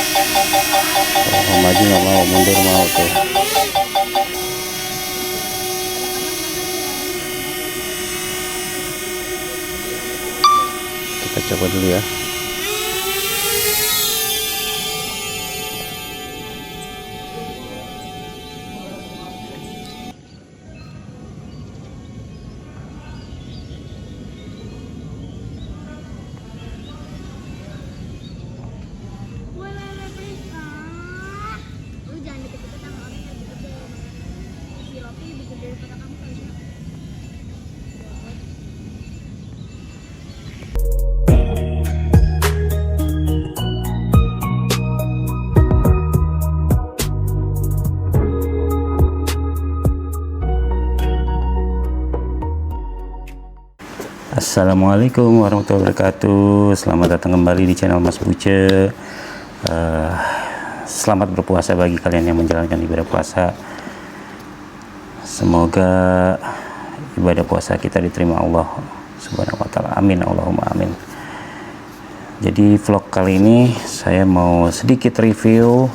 Oh, maju nggak mau, mundur mau tuh. Kita coba dulu ya. Lu jangan deket-deket sama orang yang gede. Si Rocky lebih gede daripada kamu kali ya. Assalamualaikum warahmatullahi wabarakatuh. Selamat datang kembali di channel Mas Buce. Selamat berpuasa bagi kalian yang menjalankan ibadah puasa. Semoga ibadah puasa kita diterima Allah Subhanahu wa taala. Amin, Allahumma amin. Jadi vlog kali ini saya mau sedikit review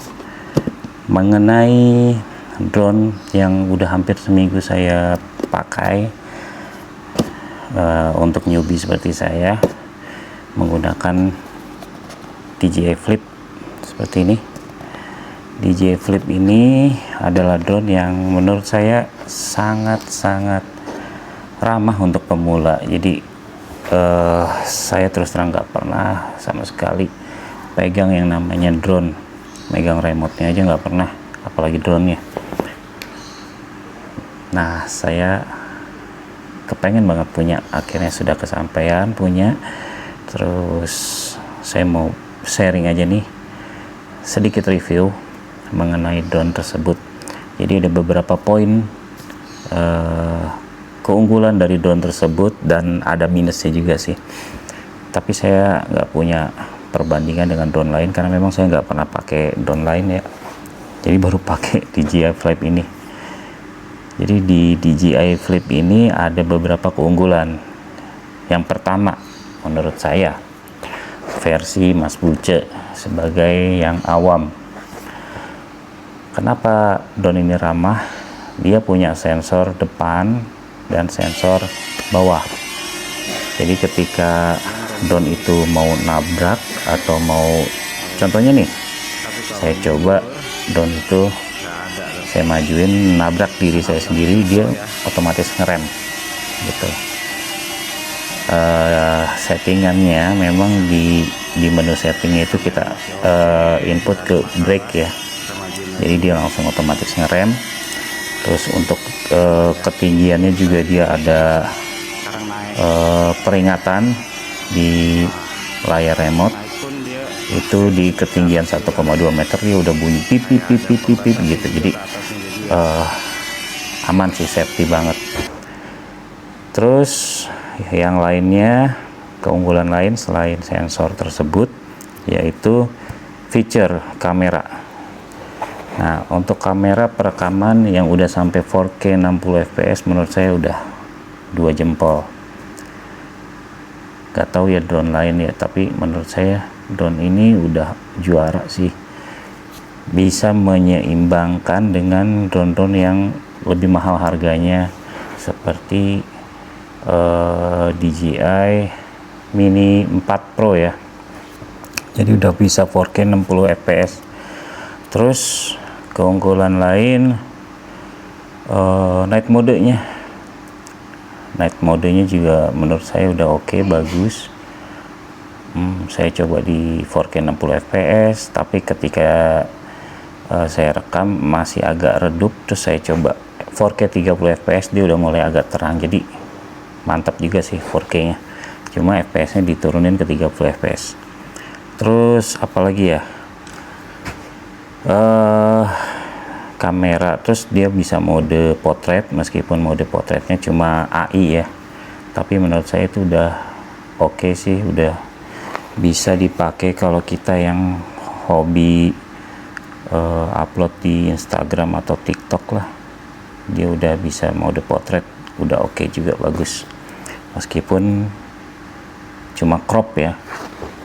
mengenai drone yang udah hampir seminggu saya pakai. Untuk newbie seperti saya menggunakan DJI Flip seperti ini. DJI Flip ini adalah drone yang menurut saya sangat-sangat ramah untuk pemula. Jadi saya terus terang nggak pernah sama sekali pegang yang namanya drone, megang remote-nya aja nggak pernah, apalagi drone-nya. Nah, saya kepengen banget punya, akhirnya sudah kesampaian punya. Terus saya mau sharing aja nih sedikit review mengenai drone tersebut. Jadi ada beberapa poin keunggulan dari drone tersebut dan ada minusnya juga sih, tapi saya nggak punya perbandingan dengan drone lain karena memang saya nggak pernah pakai drone lain ya, jadi baru pakai DJI Flip ini. Jadi di DJI Flip ini ada beberapa keunggulan. Yang pertama, menurut saya, versi Mas Buce sebagai yang awam. Kenapa drone ini ramah? Dia punya sensor depan dan sensor bawah. Jadi ketika drone itu mau nabrak atau mau, contohnya nih, saya coba drone itu saya majuin nabrak diri saya sendiri, dia otomatis ngerem gitu. Settingannya memang di menu settingnya itu kita input ke brake ya, jadi dia langsung otomatis ngerem. Terus untuk ketinggiannya juga dia ada peringatan di layar remote. Itu di ketinggian 1,2 meter dia udah bunyi pip pip pip pip pip, pip gitu. Jadi aman sih, safety banget. Terus yang lainnya, keunggulan lain selain sensor tersebut yaitu feature kamera. Nah, untuk kamera perekaman yang udah sampai 4K 60 fps menurut saya udah 2 jempol. Gak tahu ya drone lain ya, tapi menurut saya drone ini udah juara sih, bisa menyeimbangkan dengan drone-drone yang lebih mahal harganya seperti DJI Mini 4 Pro ya. Jadi udah bisa 4K 60 fps. Terus keunggulan lain, night modenya juga menurut saya udah oke, bagus. Saya coba di 4K 60 fps, tapi ketika saya rekam masih agak redup. Terus saya coba 4K 30 fps, dia udah mulai agak terang. Jadi mantap juga sih 4K nya, cuma fps nya diturunin ke 30 fps. Terus apalagi ya, kamera, terus dia bisa mode potret, meskipun mode potretnya cuma AI ya, tapi menurut saya itu udah oke sih, udah bisa dipakai kalau kita yang hobi upload di Instagram atau TikTok lah. Dia udah bisa mode potret, udah oke juga, bagus, meskipun cuma crop ya,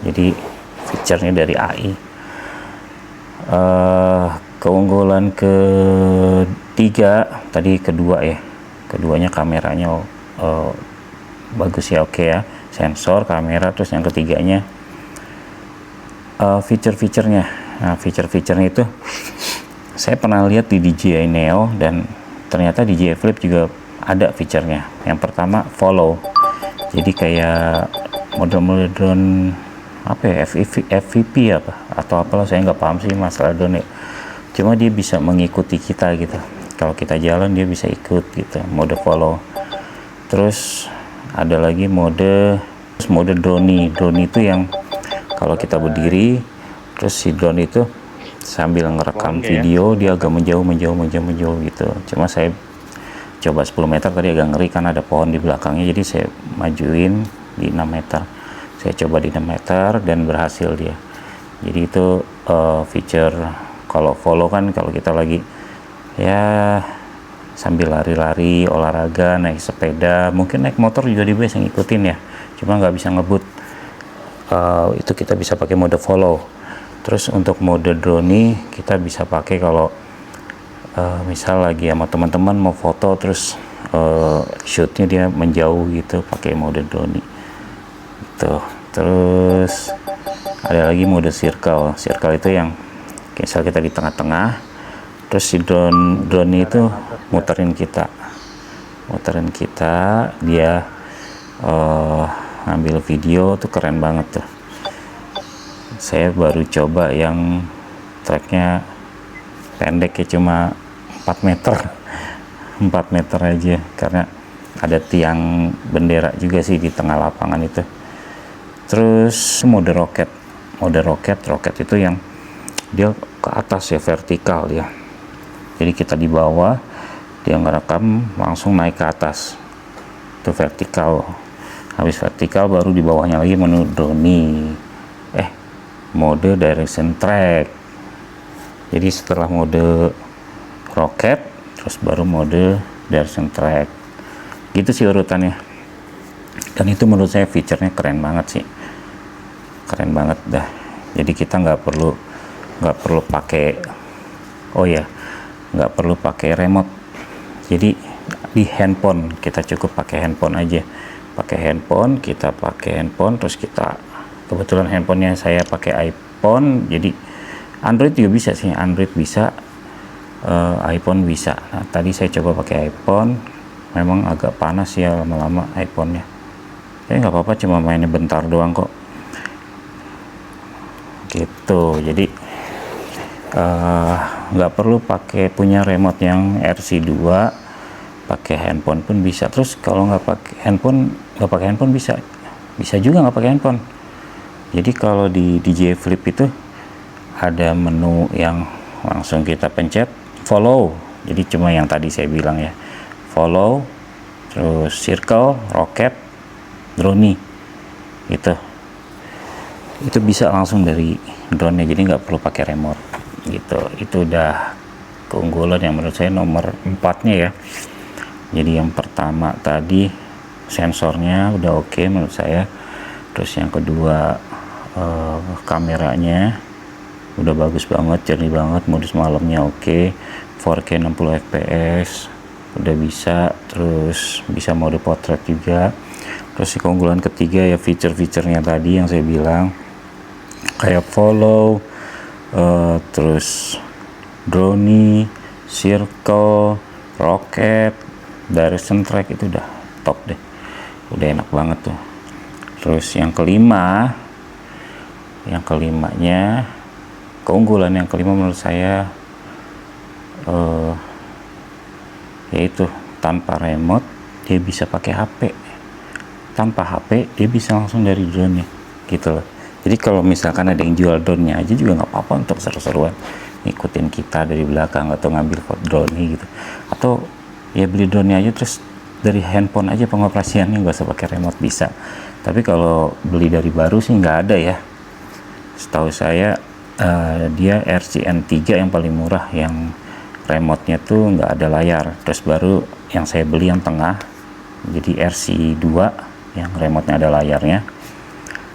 jadi feature-nya dari AI. Keunggulan ketiga tadi, keduanya kameranya bagus ya, oke ya, sensor, kamera. Terus yang ketiganya fitur-fiturnya. Nah, fitur-fiturnya itu saya pernah lihat di DJI Neo, dan ternyata DJI Flip juga ada fiturnya. Yang pertama follow, jadi kayak model-model drone apa ya, FPV apa atau apalah, saya nggak paham sih masalah drone ya. Cuma dia bisa mengikuti kita gitu, kalau kita jalan dia bisa ikut gitu, mode follow. Terus ada lagi mode drone. Drone itu yang kalau kita berdiri, terus si drone itu sambil ngerekam video, dia agak menjauh gitu. Cuma saya coba 10 meter tadi agak ngeri kan ada pohon di belakangnya, jadi saya majuin di 6 meter. Saya coba di 6 meter dan berhasil dia. Jadi itu feature. Kalau follow kan kalau kita lagi ya sambil lari-lari, olahraga, naik sepeda, mungkin naik motor juga dia bisa ngikutin ya, cuma nggak bisa ngebut. Itu kita bisa pakai mode follow. Terus untuk mode drone kita bisa pakai kalau misal lagi sama teman-teman mau foto, terus shootnya dia menjauh gitu, pakai mode drone gitu. Terus ada lagi mode circle. Circle itu yang misal kita di tengah-tengah, terus si drone itu muterin kita, dia ngambil video tuh, keren banget tuh. Saya baru coba yang tracknya pendek ya, cuma 4 meter 4 meter aja, karena ada tiang bendera juga sih di tengah lapangan itu. Terus mode roket itu yang dia ke atas ya, vertikal ya, jadi kita di bawah, dia ngerekam langsung naik ke atas, itu vertikal. Habis vertikal baru di bawahnya lagi mode direction track. Jadi setelah mode roket, terus baru mode direction track, gitu sih urutannya. Dan itu menurut saya fiturnya keren banget sih, keren banget dah. Jadi kita nggak perlu pakai nggak perlu pakai remote. Jadi di handphone kita cukup pakai handphone aja, kita pakai handphone. Terus kita kebetulan handphonenya saya pakai iPhone, jadi Android juga bisa sih, Android bisa, iPhone bisa. Nah, tadi saya coba pakai iPhone, memang agak panas ya lama-lama iPhone-nya. Tapi nggak apa-apa, cuma mainnya bentar doang kok. Gitu. Jadi nggak perlu punya remote yang RC2, pakai handphone pun bisa. Terus kalau nggak pakai handphone bisa juga nggak pakai handphone. Jadi kalau di DJI Flip itu ada menu yang langsung kita pencet follow, jadi cuma yang tadi saya bilang ya, follow, terus circle, rocket, drone, itu bisa langsung dari drone-nya, jadi nggak perlu pakai remote gitu. Itu udah keunggulan yang menurut saya nomor 4-nya ya. Jadi yang pertama tadi sensornya udah oke menurut saya. Terus yang kedua kameranya udah bagus banget, jernih banget, modus malamnya oke, 4K 60 fps udah bisa. Terus bisa mode potret juga. Terus keunggulan ketiga ya fitur-fiturnya tadi yang saya bilang, kayak follow, terus drone, circle, rocket, direction track, itu udah top deh, udah enak banget tuh. Terus yang kelimanya, keunggulan yang kelima menurut saya yaitu tanpa remote dia bisa pakai HP, tanpa HP dia bisa langsung dari drone nya gitu loh. Jadi kalau misalkan ada yang jual drone-nya aja juga nggak apa-apa untuk seru-seruan, ngikutin kita dari belakang atau ngambil foto drone gitu, atau ya beli drone-nya aja terus dari handphone aja pengoperasiannya, nggak usah pakai remote, bisa. Tapi kalau beli dari baru sih nggak ada ya, setahu saya dia RCN3 yang paling murah, yang remote-nya tuh nggak ada layar. Terus baru yang saya beli yang tengah, jadi RC2 yang remote-nya ada layarnya.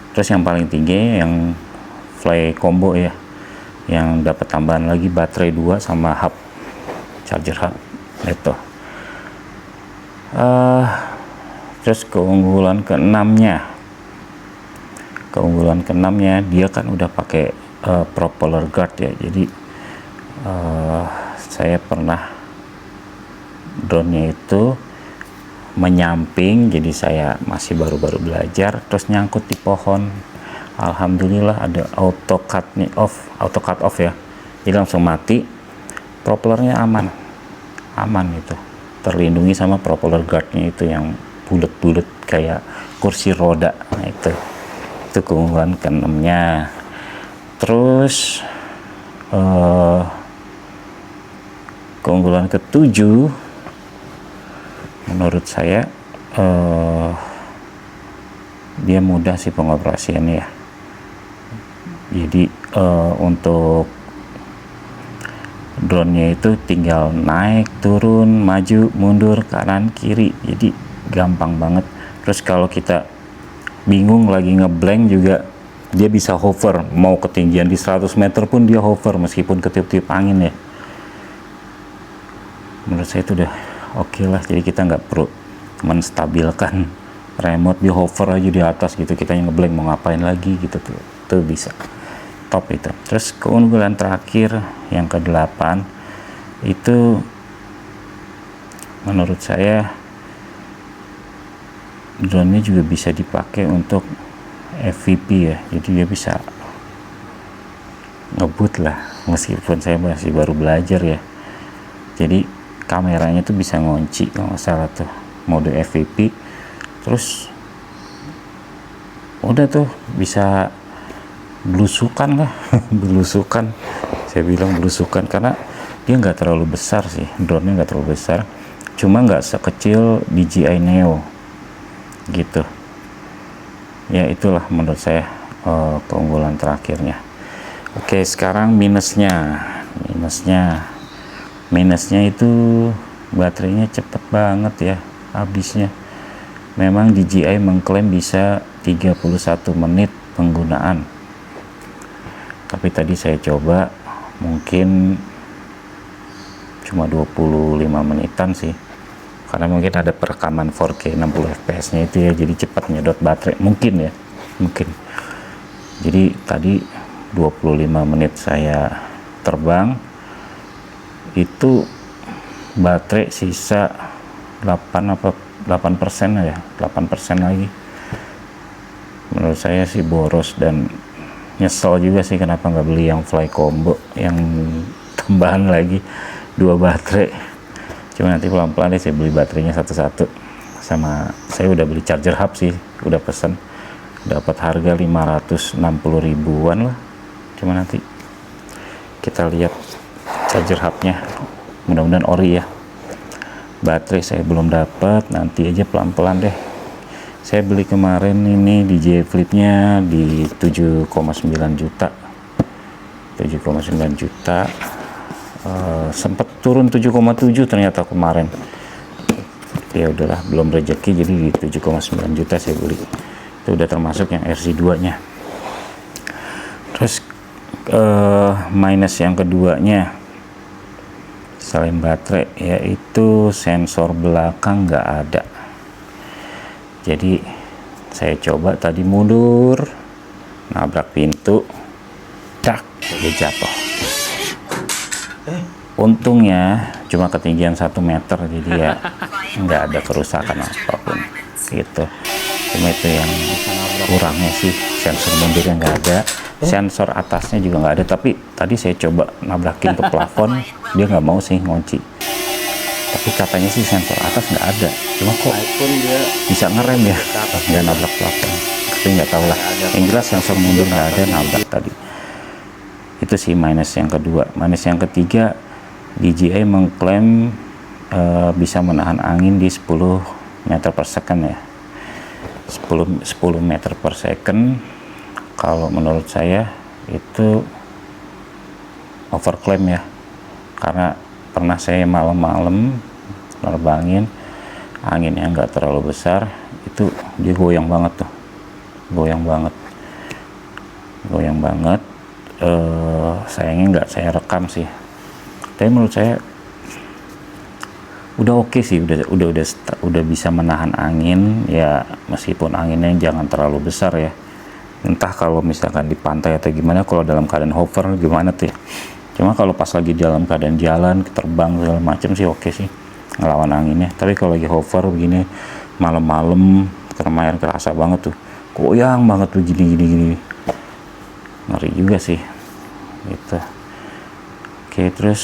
Terus yang paling tinggi yang fly combo ya, yang dapat tambahan lagi baterai 2 sama hub charger hub itu. Terus keunggulan keenamnya dia kan udah pakai propeller guard ya. Jadi saya pernah drone-nya itu menyamping, jadi saya masih baru-baru belajar, terus nyangkut di pohon. Alhamdulillah ada auto cut off ya, jadi langsung mati, propellernya aman itu, terlindungi sama propeller guardnya itu yang bulat-bulat kayak kursi roda. Nah, itu keunggulan keenamnya. Terus keunggulan ketujuh menurut saya dia mudah sih pengoperasiannya ya. Jadi untuk drone-nya itu tinggal naik, turun, maju, mundur, kanan, kiri, jadi gampang banget. Terus kalau kita bingung lagi ngeblank juga dia bisa hover, mau ketinggian di 100 meter pun dia hover meskipun ketiup-tiup angin ya. Menurut saya itu udah oke lah, jadi kita nggak perlu menstabilkan remote, di hover aja di atas gitu, kita yang ngeblank mau ngapain lagi gitu tuh bisa top itu. Terus keunggulan terakhir yang ke-8 itu menurut saya drone-nya juga bisa dipakai untuk FPV ya, jadi dia bisa ngebut lah meskipun saya masih baru belajar ya. Jadi kameranya tuh bisa ngunci kalau nggak salah tuh, mode FPV, terus udah tuh bisa belusukan lah belusukan, saya bilang belusukan karena dia nggak terlalu besar sih, drone-nya nggak terlalu besar, cuma nggak sekecil DJI Neo gitu ya. Itulah menurut saya keunggulan terakhirnya. Oke, sekarang minusnya itu baterainya cepet banget ya habisnya. Memang DJI mengklaim bisa 31 menit penggunaan, tapi tadi saya coba mungkin cuma 25 menitan sih, karena mungkin ada perekaman 4K 60 fps nya itu ya, jadi cepat nyedot baterai mungkin. Jadi tadi 25 menit saya terbang itu baterai sisa 8% ya, 8% lagi. Menurut saya sih boros, dan nyesel juga sih kenapa nggak beli yang fly combo yang tambahan lagi 2 baterai. Cuma nanti pelan-pelan deh saya beli baterainya satu-satu. Sama saya udah beli charger hub sih, udah pesen, dapat harga 560 ribuan lah. Cuma nanti kita lihat charger hubnya, mudah-mudahan ori ya. Baterai saya belum dapat, nanti aja pelan-pelan deh. Saya beli kemarin ini DJI Flip-nya di 7,9 juta. Sempat turun 7,7 ternyata kemarin. Ya udahlah, belum rezeki, jadi di 7,9 juta saya beli. Itu udah termasuk yang RC2-nya. Terus minus yang keduanya selain baterai yaitu sensor belakang nggak ada. Jadi saya coba tadi mundur, nabrak pintu, dak, dia jatuh. Untungnya cuma ketinggian 1 meter, jadi ya nggak ada kerusakan apapun gitu. Cuma itu yang kurangnya sih, sensor mundurnya nggak ada, sensor atasnya juga nggak ada. Tapi tadi saya coba nabrakin ke plafon, dia nggak mau sih ngunci. Tapi katanya sih sensor atas nggak ada, cuma kok dia bisa ngerem ya, nggak nabrak plafon. Tapi nggak tahu lah, yang jelas sensor mundur nggak ada, nabrak tadi. Itu sih minus yang kedua. Minus yang ketiga, DJI mengklaim bisa menahan angin di 10 meter per second ya, 10 meter per second. Kalau menurut saya itu overclaim ya, karena pernah saya malam-malam nerbangin, anginnya nggak terlalu besar, itu dia goyang banget tuh, goyang banget. sayangnya nggak saya rekam sih, tapi menurut saya udah oke sih, udah bisa menahan angin ya, meskipun anginnya jangan terlalu besar ya. Entah kalau misalkan di pantai atau gimana, kalau dalam keadaan hover gimana tuh ya. Cuma kalau pas lagi dalam keadaan jalan, terbang segala macam sih oke sih ngelawan anginnya. Tapi kalau lagi hover begini malam-malam, lumayan kerasa banget tuh, goyang banget tuh gini, ngeri juga sih gitu. Oke, terus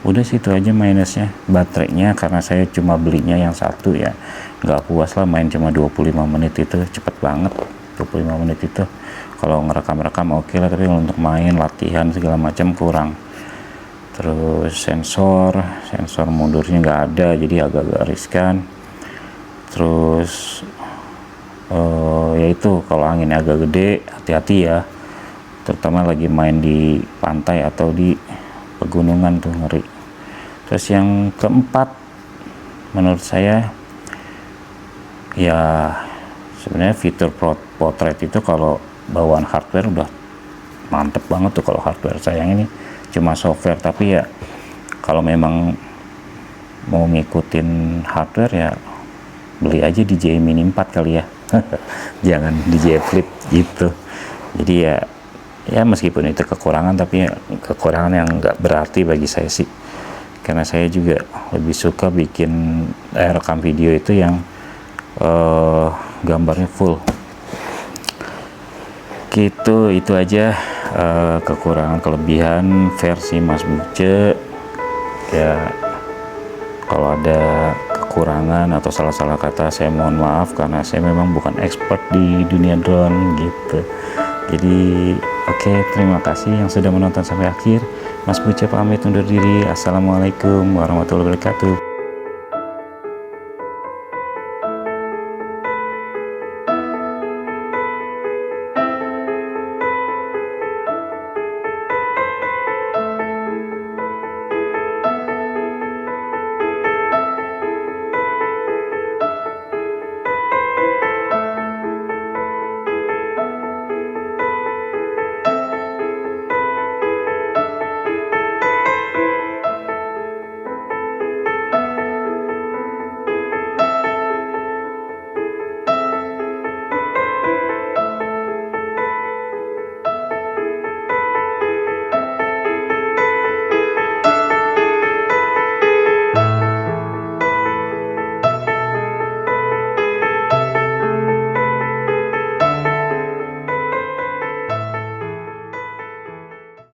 udah sih itu aja minusnya. Baterainya karena saya cuma belinya yang satu ya, nggak puas lah main cuma 25 menit, itu cepet banget 25 menit itu. Kalau ngerekam oke lah, tapi untuk main latihan segala macam kurang. Terus sensor mundurnya nggak ada, jadi agak-agak riskan. Terus yaitu kalau anginnya agak gede, hati-hati ya, terutama lagi main di pantai atau di pegunungan tuh ngeri. Terus yang keempat menurut saya ya, sebenarnya fitur portrait itu kalau bawaan hardware udah mantep banget tuh. Kalau hardware sayang ini cuma software, tapi ya kalau memang mau ngikutin hardware ya beli aja DJI Mini 4 kali ya. Jangan DJI Flip gitu. Jadi ya meskipun itu kekurangan, tapi ya kekurangan yang nggak berarti bagi saya sih, karena saya juga lebih suka bikin rekam video itu yang gambarnya full gitu. Itu aja kekurangan kelebihan versi Mas Buce ya. Kalau ada kekurangan atau salah-salah kata, saya mohon maaf, karena saya memang bukan expert di dunia drone gitu. Jadi oke, terima kasih yang sudah menonton sampai akhir. Mas Buce pamit undur diri. Assalamualaikum warahmatullahi wabarakatuh.